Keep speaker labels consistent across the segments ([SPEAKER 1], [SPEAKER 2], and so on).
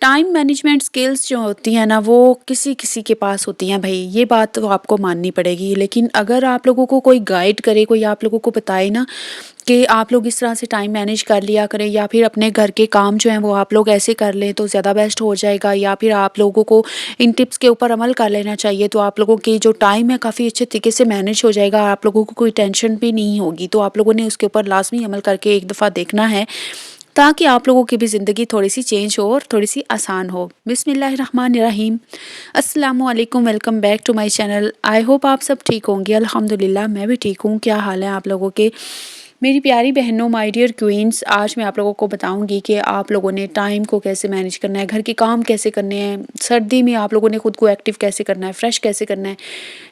[SPEAKER 1] Time management skills जो होती हैं ना वो किसी-किसी के पास होती हैं भई, ये बात तो आपको माननी पड़ेगी। लेकिन अगर आप लोगों को कोई गाइड करे, कोई आप लोगों को बताए ना कि आप लोग इस तरह से टाइम मैनेज कर लिया करें या फिर अपने घर के काम जो हैं वो आप लोग ऐसे कर लें तो ज़्यादा बेस्ट हो जाएगा, या फिर आप लोगों को इन टिप्स के ऊपर अमल कर लेना चाहिए, तो आप लोगों की जो टाइम है काफ़ी अच्छे तरीके से मैनेज हो जाएगा, आप लोगों को कोई टेंशन भी नहीं होगी। तो आप लोगों ने उसके ऊपर लाज़मी अमल करके एक दफ़ा देखना है, ताकि आप लोगों की भी ज़िंदगी थोड़ी-सी चेंज हो और थोड़ी-सी आसान हो। बिस्मिल्लाहिर्रहमानिर्रहीम। अस्सलामु अलैकुम, welcome back to my channel. I hope आप सब ठीक होंगे। अल्हम्दुलिल्लाह मैं भी ठीक हूँ। क्या हाल है आप लोगों के? मेरी प्यारी बहनों, माय डियर क्वीन्स, आज मैं आप लोगों को बताऊँगी कि आप लोगों ने टाइम को कैसे मैनेज करना है, घर के काम कैसे करने हैं, सर्दी में आप लोगों ने खुद को एक्टिव कैसे करना है, फ्रेश कैसे करना है।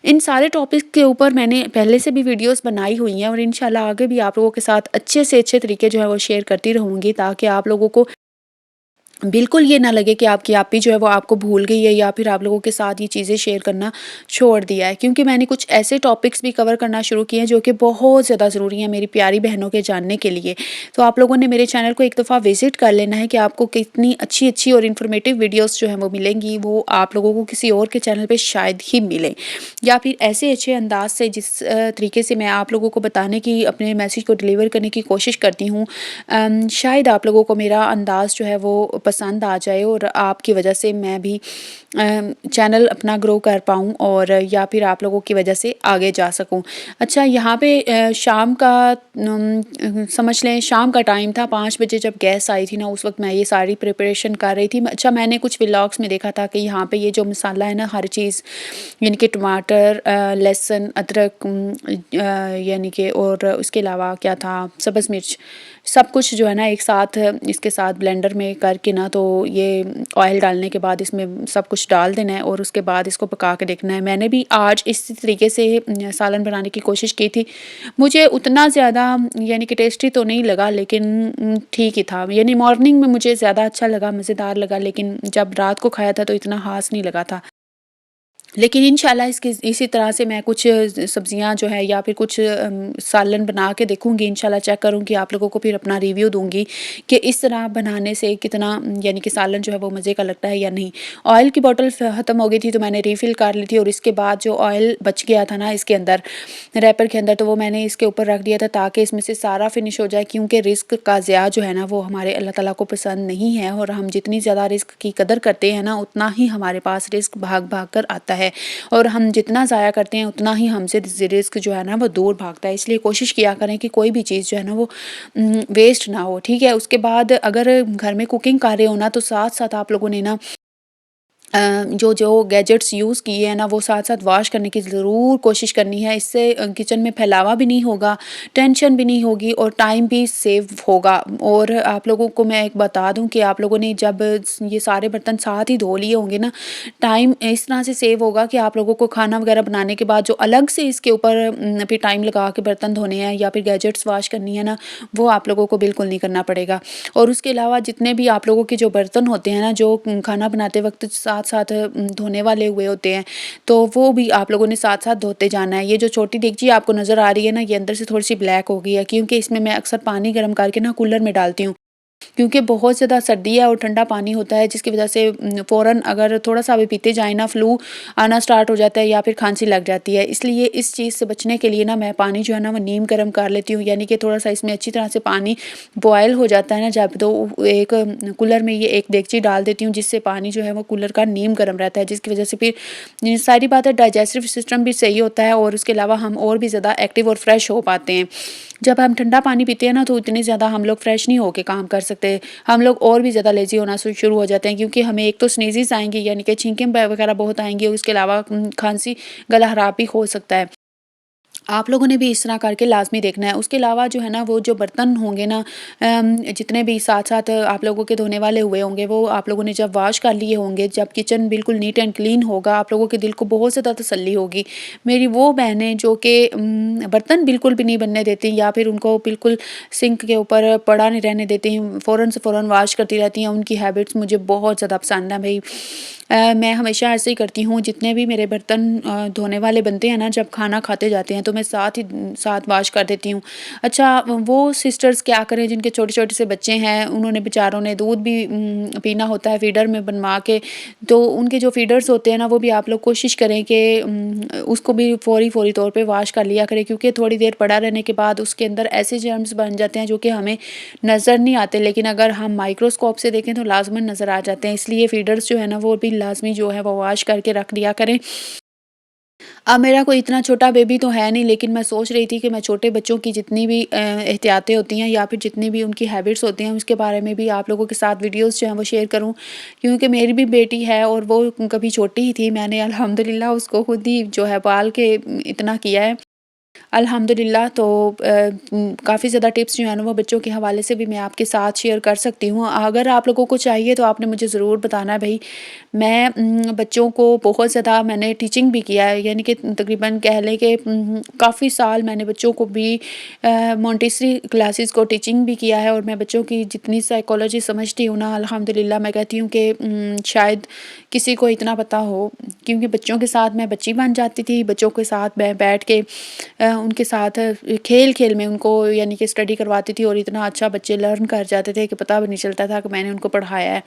[SPEAKER 1] इन सारे टॉपिक के ऊपर मैंने पहले से भी वीडियोस बनाई हुई हैं और इंशाल्लाह आगे भी आप लोगों के साथ अच्छे से अच्छे तरीके जो है वो शेयर करती रहूँगी, ताकि आप लोगों को बिल्कुल ये ना लगे कि आपकी आपी जो है वो आपको भूल गई है या फिर आप लोगों के साथ ये चीज़ें शेयर करना छोड़ दिया है, क्योंकि मैंने कुछ ऐसे टॉपिक्स भी कवर करना शुरू किए हैं जो कि बहुत ज़्यादा ज़रूरी हैं मेरी प्यारी बहनों के जानने के लिए। तो आप लोगों ने मेरे चैनल को एक दफ़ा विज़िट कर लेना है कि आपको कितनी अच्छी-अच्छी और इन्फॉर्मेटिव वीडियोज़ जो हैं वो मिलेंगी, वो आप लोगों को किसी और के चैनल पे शायद ही मिलें। या फिर ऐसे अच्छे अंदाज़ से जिस तरीके से मैं आप लोगों को बताने की, अपने मैसेज को डिलीवर करने की कोशिश करती हूँ, शायद आप लोगों को मेरा अंदाज़ जो है वो पसंद आ जाए और आपकी वजह से मैं भी चैनल अपना ग्रो कर पाऊँ और या फिर आप लोगों की वजह से आगे जा सकूँ। अच्छा, यहाँ पे शाम का समझ लें शाम का टाइम था, 5 बजे जब गेस्ट आई थी ना, उस वक़्त मैं ये सारी प्रिपरेशन कर रही थी। अच्छा, मैंने कुछ व्लॉग्स में देखा था कि यहाँ पे ये जो मसाला है ना, हर चीज़ यानी कि टमाटर, लहसुन, अदरक, यानी कि और उसके अलावा क्या था, सब्ज़ मिर्च, सब कुछ जो है ना एक साथ इसके साथ ब्लेंडर में करके ना, तो ये ऑयल डालने के बाद इसमें सब कुछ डाल देना है और उसके बाद इसको पका के देखना है। मैंने भी आज इसी तरीके से सालन बनाने की कोशिश की थी। मुझे उतना ज़्यादा यानी कि टेस्टी तो नहीं लगा, लेकिन ठीक ही था। यानी मॉर्निंग में मुझे ज़्यादा अच्छा लगा, मज़ेदार लगा, लेकिन जब रात को खाया था तो इतना ख़ास नहीं लगा था। लेकिन इंशाल्लाह इसके इसी तरह से मैं कुछ सब्जियां जो है या फिर कुछ सालन बना के देखूंगी, इंशाल्लाह चेक करूंगी, आप लोगों को फिर अपना रिव्यू दूंगी कि इस तरह बनाने से कितना यानी कि सालन जो है वो मज़े का लगता है या नहीं। ऑयल की बोतल ख़त्म हो गई थी तो मैंने रीफ़िल कर ली थी और इसके बाद जो ऑयल बच गया था ना इसके अंदर, रैपर के अंदर, तो वो मैंने इसके ऊपर रख दिया था ताकि इसमें से सारा फिनिश हो जाए, क्योंकि रिस्क का ज़िया जो है ना वो हमारे अल्लाह ताला को पसंद नहीं है और हम जितनी ज़्यादा रिस्क की कदर करते हैं ना, उतना ही हमारे पास रिस्क भाग भाग कर आता है और हम जितना ज़ाया करते हैं उतना ही हमसे रिस्क जो है ना वो दूर भागता है। इसलिए कोशिश किया करें कि कोई भी चीज़ जो है ना वो वेस्ट ना हो, ठीक है। उसके बाद अगर घर में कुकिंग कर रहे हो ना, तो साथ साथ आप लोगों ने ना जो जो गैजेट्स यूज़ किए हैं ना वो साथ-साथ वॉश करने की ज़रूर कोशिश करनी है। इससे किचन में फैलावा भी नहीं होगा, टेंशन भी नहीं होगी और टाइम भी सेव होगा। और आप लोगों को मैं एक बता दूँ कि आप लोगों ने जब ये सारे बर्तन साथ ही धो लिए होंगे ना, टाइम इस तरह से सेव होगा कि आप लोगों को खाना वगैरह बनाने के बाद जो अलग से इसके ऊपर फिर टाइम लगा के बर्तन धोने हैं या फिर गैजेट्स वॉश करनी है ना, वो आप लोगों को बिल्कुल नहीं करना पड़ेगा। और उसके अलावा जितने भी आप लोगों के जो बर्तन होते हैं ना, जो खाना बनाते वक़्त साथ-साथ धोने वाले हुए होते हैं, तो वो भी आप लोगों ने साथ-साथ धोते जाना है। ये जो छोटी देगची आपको नज़र आ रही है ना, ये अंदर से थोड़ी-सी ब्लैक हो गई है, क्योंकि इसमें मैं अक्सर पानी गर्म करके ना कूलर में डालती हूँ। क्योंकि बहुत ज़्यादा सर्दी है और ठंडा पानी होता है, जिसकी वज़ह से फ़ौरन अगर थोड़ा-सा भी पीते जाएँ ना, फ्लू आना स्टार्ट हो जाता है या फिर खाँसी लग जाती है। इसलिए इस चीज़ से बचने के लिए ना मैं पानी जो है ना वो नीम गर्म कर लेती हूँ, यानी कि थोड़ा-सा इसमें अच्छी तरह से पानी बॉयल हो जाता है ना जब, तो एक कूलर में ये एक देगची डाल देती हूँ, जिससे पानी जो है वो कूलर का नीम गर्म रहता है, जिसकी वज़ह से फिर ये सारी बातें डाइजेस्टिव सिस्टम भी सही होता है और उसके अलावा हम और भी ज़्यादा एक्टिव और फ्रेश हो पाते हैं। जब हम ठंडा पानी पीते हैं ना, तो इतनी ज़्यादा हम लोग फ्रेश नहीं होके काम कर सकते। हम लोग और भी ज़्यादा लेज़ी होना शुरू हो जाते हैं, क्योंकि हमें एक तो स्नीज़ेस आएँगी, यानी कि छींकें वगैरह बहुत आएँगी और उसके अलावा खाँसी, गला खराब भी हो सकता है। आप लोगों ने भी इस तरह करके लाज़मी देखना है। उसके अलावा जो है ना वो जो बर्तन होंगे ना, जितने भी साथ-साथ आप लोगों के धोने वाले हुए होंगे, वो आप लोगों ने जब वॉश कर लिए होंगे, जब किचन बिल्कुल नीट एंड क्लीन होगा, आप लोगों के दिल को बहुत ज़्यादा तसल्ली होगी। मेरी वो बहनें जो कि बर्तन बिल्कुल भी नहीं बनने देती या फिर उनको बिल्कुल सिंक के ऊपर पड़ा नहीं रहने देती, फ़ौरन से फ़ौरन वॉश करती रहती हैं, उनकी हैबिट्स मुझे बहुत ज़्यादा पसंद है भई। मैं हमेशा ऐसे ही करती हूँ, जितने भी मेरे बर्तन धोने वाले बनते हैं ना, जब खाना खाते जाते हैं तो मैं साथ वॉश कर देती हूँ। अच्छा वो सिस्टर्स क्या करें जिनके छोटे-छोटे से बच्चे हैं, उन्होंने बेचारों ने दूध भी पीना होता है फीडर में बनवा के, तो उनके जो फीडर्स होते हैं ना वो भी आप लोग कोशिश करें कि उसको भी फ़ौरी तौर पे वॉश कर लिया करें, क्योंकि थोड़ी देर पड़ा रहने के बाद उसके अंदर ऐसे जर्म्स बन जाते हैं जो कि हमें नज़र नहीं आते, लेकिन अगर हम माइक्रोस्कोप से देखें तो लाज़िमन नज़र आ जाते हैं। इसलिए फीडर्स जो है ना वो भी लाज़मी जो है वो वॉश करके रख दिया करें। अब मेरा कोई इतना छोटा बेबी तो है नहीं, लेकिन मैं सोच रही थी कि मैं छोटे बच्चों की जितनी भी एहतियातें होती हैं या फिर जितनी भी उनकी हैबिट्स होती हैं उसके बारे में भी आप लोगों के साथ वीडियोस जो हैं वो शेयर करूं, क्योंकि मेरी भी बेटी है और वो कभी छोटी ही थी। मैंने अल्हम्दुलिल्लाह उसको खुद ही जो है पाल के इतना किया है अल्हम्दुलिल्लाह। तो काफ़ी ज़्यादा टिप्स जो हैं ना वो बच्चों के हवाले से भी मैं आपके साथ शेयर कर सकती हूँ। अगर आप लोगों को चाहिए तो आपने मुझे ज़रूर बताना है भई। मैं बच्चों को बहुत ज़्यादा मैंने टीचिंग भी किया है, यानी कि तकरीबन कह लें कि काफ़ी साल मैंने बच्चों को भी मोंटेसरी क्लासेस को टीचिंग भी किया है, और मैं बच्चों की जितनी साइकोलॉजी समझती हूँ ना अल्हम्दुलिल्लाह मैं कहती हूँ कि शायद किसी को इतना पता हो, क्योंकि बच्चों के साथ मैं बच्ची बन जाती थी। बच्चों के साथ बैठ के उनके साथ खेल-खेल में उनको यानी कि स्टडी करवाती थी, और इतना अच्छा बच्चे लर्न कर जाते थे कि पता भी नहीं चलता था कि मैंने उनको पढ़ाया है।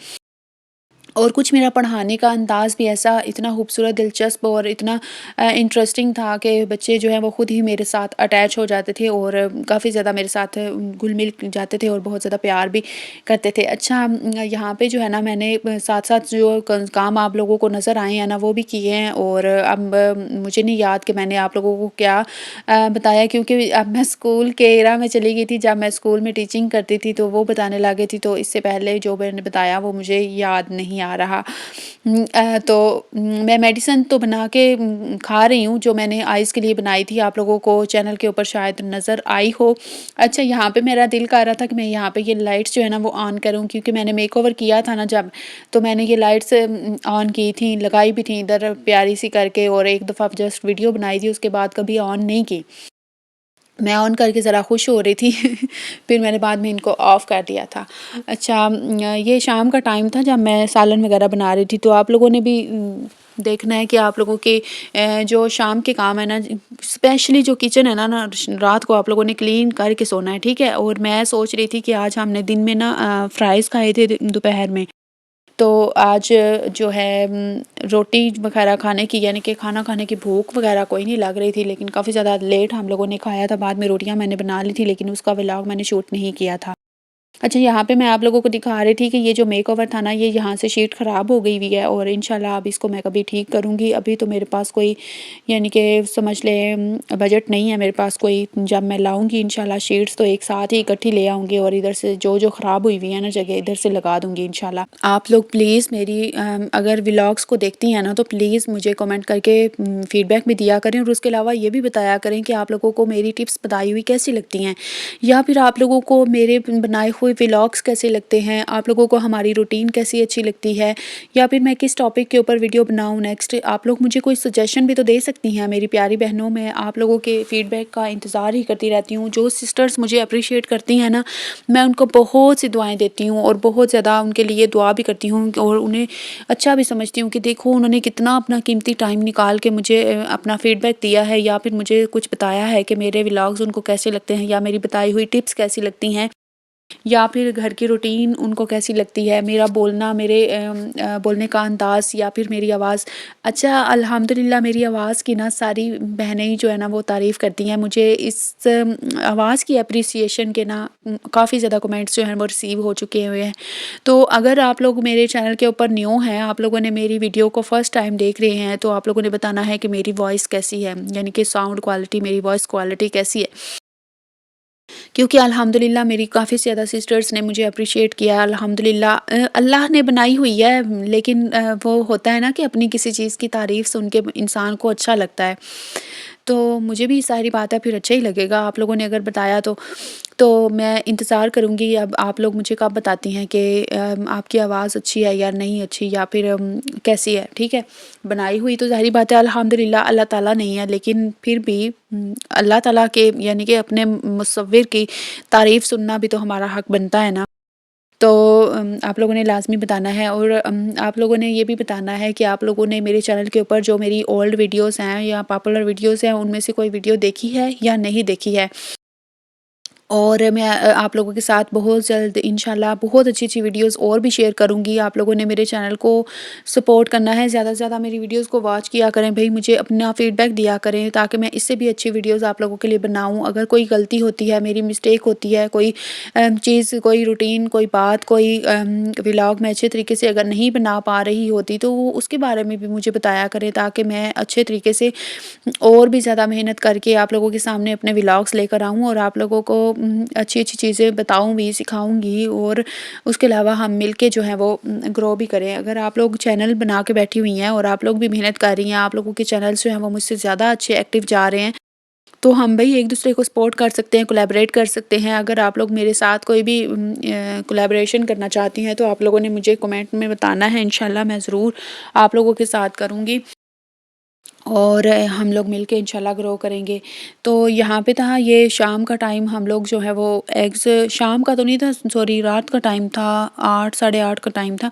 [SPEAKER 1] और कुछ मेरा पढ़ाने का अंदाज़ भी ऐसा इतना खूबसूरत, दिलचस्प और इतना इंटरेस्टिंग था कि बच्चे जो हैं वो खुद ही मेरे साथ अटैच हो जाते थे और काफ़ी ज़्यादा मेरे साथ घुल-मिल जाते थे और बहुत ज़्यादा प्यार भी करते थे। अच्छा यहाँ पे जो है ना मैंने साथ-साथ जो काम आप लोगों को नज़र आए हैं ना वो भी किए हैं, और अब मुझे नहीं याद कि मैंने आप लोगों को क्या बताया, क्योंकि अब मैं स्कूल के एरा में चली गई थी। जब मैं स्कूल में टीचिंग करती थी तो वो बताने लग गई थी, तो इससे पहले जो मैंने बताया वो मुझे याद नहीं आ रहा। तो मैं मेडिसिन तो बना के खा रही हूँ जो मैंने आइज़ के लिए बनाई थी, आप लोगों को चैनल के ऊपर शायद नज़र आई हो। अच्छा यहाँ पे मेरा दिल कर रहा था कि मैं यहाँ पे ये लाइट्स जो है ना वो ऑन करूँ, क्योंकि मैंने मेकओवर किया था ना जब, तो मैंने ये लाइट्स ऑन की थी, लगाई भी थी इधर प्यारी सी करके, और एक दफ़ा जस्ट वीडियो बनाई थी, उसके बाद कभी ऑन नहीं की। मैं ऑन करके ज़रा खुश हो रही थी फिर मैंने बाद में इनको ऑफ़ कर दिया था। अच्छा ये शाम का टाइम था जब मैं सालन वग़ैरह बना रही थी, तो आप लोगों ने भी देखना है कि आप लोगों के जो शाम के काम है ना, स्पेशली जो किचन है ना रात को आप लोगों ने क्लीन करके सोना है, ठीक है? और मैं सोच रही थी कि आज हमने दिन में ना फ्राइज़ खाए थे दोपहर में। तो आज जो है रोटी वग़ैरह खाने की, यानी कि खाना खाने की भूख वग़ैरह कोई नहीं लग रही थी, लेकिन काफ़ी ज़्यादा लेट हम लोगों ने खाया था। बाद में रोटियाँ मैंने बना ली थी, लेकिन उसका व्लॉग मैंने शूट नहीं किया था। अच्छा यहाँ पे मैं आप लोगों को दिखा रही थी कि ये जो मेकओवर था ना, ये यहाँ से शीट ख़राब हो गई हुई है, और इंशाल्लाह अब इसको मैं कभी ठीक करूँगी। अभी तो मेरे पास कोई यानी कि समझ लें बजट नहीं है मेरे पास कोई। जब मैं लाऊँगी इंशाल्लाह शीट्स तो एक साथ ही इकट्ठी ले आऊँगी, और इधर से जो ख़राब हुई हुई है ना जगह, इधर से लगा दूँगी इंशाल्लाह। आप लोग प्लीज़ मेरी अगर व्लॉग्स को देखती हैं ना तो प्लीज़ मुझे कमेंट करके फ़ीडबैक भी दिया करें, और उसके अलावा ये भी बताया करें कि आप लोगों को मेरी टिप्स बताई हुई कैसी लगती हैं, या फिर आप लोगों को मेरे बनाए हुए व्लॉग्स कैसे लगते हैं, आप लोगों को हमारी रूटीन कैसी अच्छी लगती है, या फिर मैं किस टॉपिक के ऊपर वीडियो बनाऊँ नेक्स्ट। आप लोग मुझे कोई सजेशन भी तो दे सकती हैं मेरी प्यारी बहनों। मैं आप लोगों के फीडबैक का इंतज़ार ही करती रहती हूँ। जो सिस्टर्स मुझे अप्रिशिएट करती हैं ना, मैं उनको बहुत सी दुआएँ देती हूँ और बहुत ज़्यादा उनके लिए दुआ भी करती हूँ, और उन्हें अच्छा भी समझती हूँ कि देखो उन्होंने कितना अपना कीमती टाइम निकाल के मुझे अपना फीडबैक दिया है, या फिर मुझे कुछ बताया है कि मेरे व्लॉग्स उनको कैसे लगते हैं, या मेरी बताई हुई टिप्स कैसी लगती हैं, या फिर घर की रूटीन उनको कैसी लगती है, मेरा बोलना, मेरे बोलने का अंदाज़, या फिर मेरी आवाज़। अच्छा अल्हम्दुलिल्लाह मेरी आवाज़ की ना सारी बहनें ही जो है ना वो तारीफ़ करती हैं। मुझे इस आवाज़ की एप्रिसिएशन के ना काफ़ी ज़्यादा कमेंट्स जो हैं वो रिसीव हो चुके हुए हैं। तो अगर आप लोग मेरे चैनल के ऊपर न्यू हैं, आप लोगों ने मेरी वीडियो को फर्स्ट टाइम देख रहे हैं, तो आप लोगों ने बताना है कि मेरी वॉइस कैसी है, यानी कि साउंड क्वालिटी, मेरी वॉइस क्वालिटी कैसी है। क्योंकि अल्हम्दुलिल्लाह मेरी काफ़ी ज़्यादा सिस्टर्स ने मुझे अप्रिशिएट किया अल्हम्दुलिल्लाह। अल्लाह ने बनाई हुई है, लेकिन वो होता है ना कि अपनी किसी चीज़ की तारीफ़ सुन के इंसान को अच्छा लगता है। तो मुझे भी ज़ाहिर बात है फिर अच्छा ही लगेगा, आप लोगों ने अगर बताया तो। तो मैं इंतज़ार करूँगी अब आप लोग मुझे कब बताती हैं कि आपकी आवाज़ अच्छी है या नहीं अच्छी, या फिर कैसी है, ठीक है? बनाई हुई तो ज़ाहिर बात है अल्हम्दुलिल्लाह अल्लाह ताला नहीं है, लेकिन फिर भी अल्लाह ताला के यानी कि अपने मुसव्विर की तारीफ़ सुनना भी तो हमारा हक़ बनता है ना। तो आप लोगों ने लाज़मी बताना है और आप लोगों ने ये भी बताना है कि आप लोगों ने मेरे चैनल के ऊपर जो मेरी ओल्ड वीडियोज़ हैं या पॉपुलर वीडियोज़ हैं, उनमें से कोई वीडियो देखी है या नहीं देखी है। और मैं आप लोगों के साथ बहुत जल्द इंशाल्लाह बहुत अच्छी-अच्छी वीडियोज़ और भी शेयर करूँगी। आप लोगों ने मेरे चैनल को सपोर्ट करना है, ज़्यादा से ज़्यादा मेरी वीडियोज़ को वॉच किया करें भई, मुझे अपना फ़ीडबैक दिया करें ताकि मैं इससे भी अच्छी वीडियोज़ आप लोगों के लिए बनाऊँ। अगर कोई गलती होती है, मेरी मिस्टेक होती है, कोई चीज़, कोई रूटीन, कोई बात, कोई व्लॉग मैं अच्छे तरीके से अगर नहीं बना पा रही होती, तो वो उसके बारे में भी मुझे बताया करें ताकि मैं अच्छे तरीके से और भी ज़्यादा मेहनत करके आप लोगों के सामने अपने व्लॉग्स लेकर आऊँ और आप लोगों को अच्छी-अच्छी चीज़ें बताऊँ भी, सिखाऊँगी और उसके अलावा हम मिलके जो है वो ग्रो भी करें। अगर आप लोग चैनल बना के बैठी हुई हैं और आप लोग भी मेहनत कर रही हैं, आप लोगों के चैनल्स जो हैं वो मुझसे ज़्यादा अच्छे एक्टिव जा रहे हैं, तो हम भई एक-दूसरे को सपोर्ट कर सकते हैं, कोलैबोरेट कर सकते हैं। अगर आप लोग मेरे साथ कोई भी कोलैबोरेशन करना चाहती हैं, तो आप लोगों ने मुझे कमेंट में बताना है, इंशाल्लाह मैं ज़रूर आप लोगों के साथ करूँगी। और हम लोग मिलके इंशाल्लाह ग्रो करेंगे। तो यहाँ पे था ये शाम का टाइम, हम लोग जो है वो एग्स, शाम का तो नहीं था, सॉरी रात का टाइम था, 8 साढ़े 8 का टाइम था।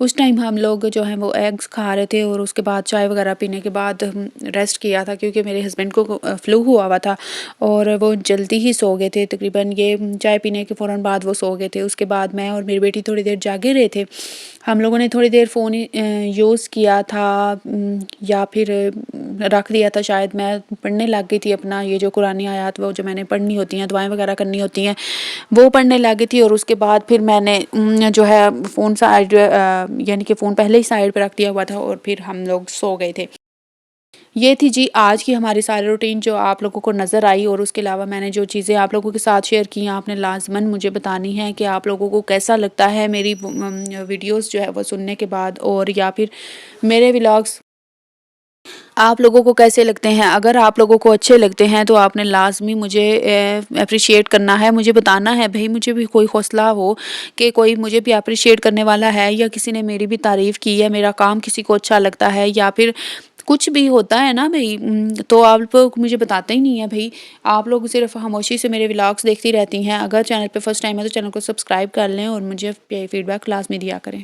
[SPEAKER 1] उस टाइम हम लोग जो है वो एग्स खा रहे थे और उसके बाद चाय वगैरह पीने के बाद रेस्ट किया था क्योंकि मेरे हस्बैंड को फ्लू हुआ था और वो जल्दी ही सो गए थे। तकरीबन ये चाय पीने के फ़ौरन बाद वो सो गए थे। उसके बाद मैं और मेरी बेटी थोड़ी देर जागे रहे थे। हम लोगों ने थोड़ी देर फ़ोन यूज़ किया था, या फिर रख दिया था शायद। मैं पढ़ने लग गई थी अपना ये जो कुरानी आयत वो जो मैंने पढ़नी होती हैं, दुआएँ वगैरह करनी होती हैं, वो पढ़ने लग गई थी और उसके बाद फिर मैंने जो है फ़ोन साइड यानी कि फ़ोन पहले ही साइड पे रख दिया हुआ था और फिर हम लोग सो गए थे। ये थी जी आज की हमारी सारी रूटीन जो आप लोगों को नज़र आई और उसके अलावा मैंने जो चीज़ें आप लोगों के साथ शेयर की हैं, आपने लाज़िमन मुझे बतानी है कि आप लोगों को कैसा लगता है मेरी वीडियोज़ जो है वो सुनने के बाद, और या फिर मेरे व्लॉग्स आप लोगों को कैसे लगते हैं। अगर आप लोगों को अच्छे लगते हैं तो आपने लाज़मी मुझे एप्रिशिएट करना है, मुझे बताना है भई, मुझे भी कोई हौसला हो कि कोई मुझे भी एप्रिशिएट करने वाला है या किसी ने मेरी भी तारीफ़ की है, मेरा काम किसी को अच्छा लगता है या फिर कुछ भी होता है ना भई, तो आप लोग मुझे बताते ही नहीं है भई। आप लोग सिर्फ़ खामोशी से मेरे व्लॉग्स देखती रहती हैं। अगर चैनल पे फर्स्ट टाइम है तो चैनल को सब्सक्राइब कर लें और मुझे फीडबैक लाज़मी दिया करें।